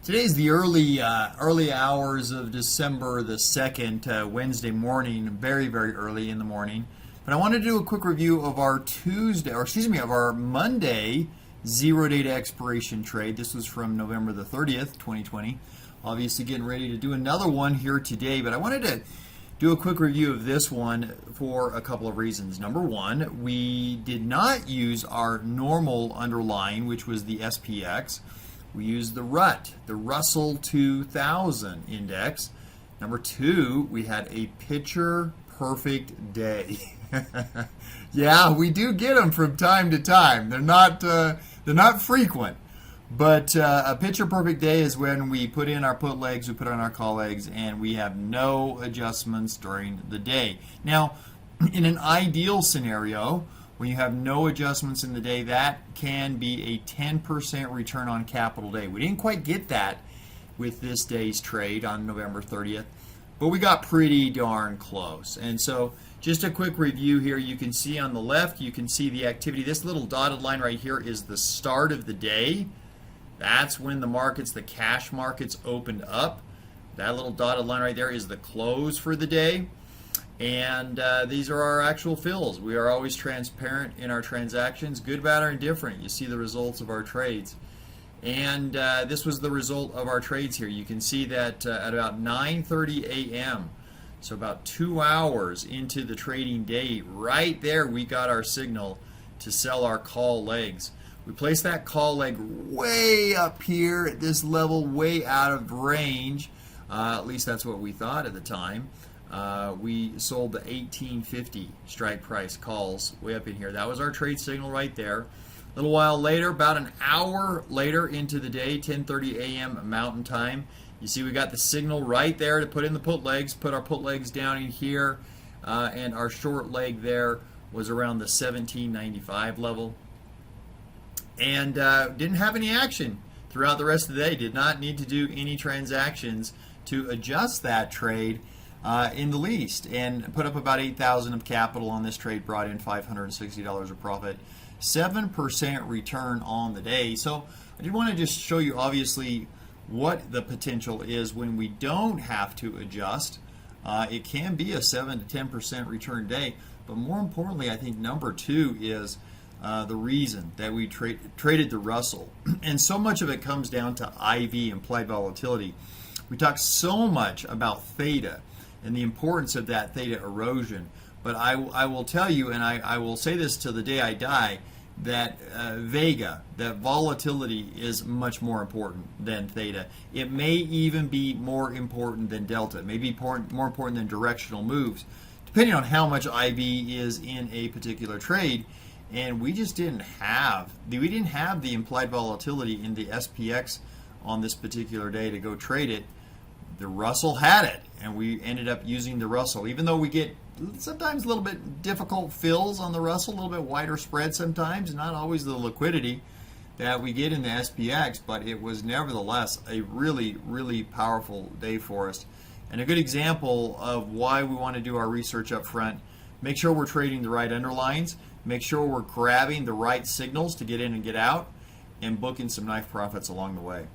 Today's the early hours of December the 2nd, Wednesday morning, very, very early in the morning. But I wanted to do a quick review of our of our Monday zero data expiration trade. This was from November the 30th, 2020. Obviously getting ready to do another one here today, but I wanted to do a quick review of this one for a couple of reasons. Number one, we did not use our normal underlying, which was the SPX. We used the RUT, the Russell 2000 index. Number two, we had a picture perfect day. Yeah, we do get them from time to time. They're not frequent, but a picture perfect day is when we put in our put legs, we put on our call legs, and we have no adjustments during the day. Now, in an ideal scenario, when you have no adjustments in the day, that can be a 10% return on capital day. We didn't quite get that with this day's trade on November 30th, but we got pretty darn close. And so just a quick review here. You can see on the left, you can see the activity. This little dotted line right here is the start of the day. That's when the markets, the cash markets, opened up. That little dotted line right there is the close for the day. And these are our actual fills. We are always transparent in our transactions, good, bad, or indifferent. You see the results of our trades. And this was the result of our trades here. You can see that at about 9:30 a.m., so about 2 hours into the trading day, right there we got our signal to sell our call legs. We placed that call leg way up here at this level, way out of range. At least that's what we thought at the time. We sold the 1850 strike price calls way up in here. That was our trade signal right there. A little while later, about an hour later into the day, 10:30 a.m. Mountain Time, you see we got the signal right there to put in the put legs, put our put legs down in here, and our short leg there was around the 1795 level. And didn't have any action throughout the rest of the day. Did not need to do any transactions to adjust that trade in the least, and put up about 8,000 of capital on this trade, brought in $560 of profit, 7% return on the day. So I did want to just show you obviously what the potential is when we don't have to adjust. It can be a 7 to 10% return day, but more importantly, I think number two is the reason that we traded the Russell. And so much of it comes down to IV, implied volatility. We talk so much about theta and the importance of that theta erosion. But I will tell you, and I will say this till the day I die, that vega, that volatility, is much more important than theta. It may even be more important than delta. It may be more important than directional moves, depending on how much IV is in a particular trade. And we just didn't have the implied volatility in the SPX on this particular day to go trade it. The Russell had it, and we ended up using the Russell. Even though we get sometimes a little bit difficult fills on the Russell, a little bit wider spread sometimes, not always the liquidity that we get in the SPX, but it was nevertheless a really, really powerful day for us. And a good example of why we want to do our research up front. Make sure we're trading the right underlines, make sure we're grabbing the right signals to get in and get out, and booking some nice profits along the way.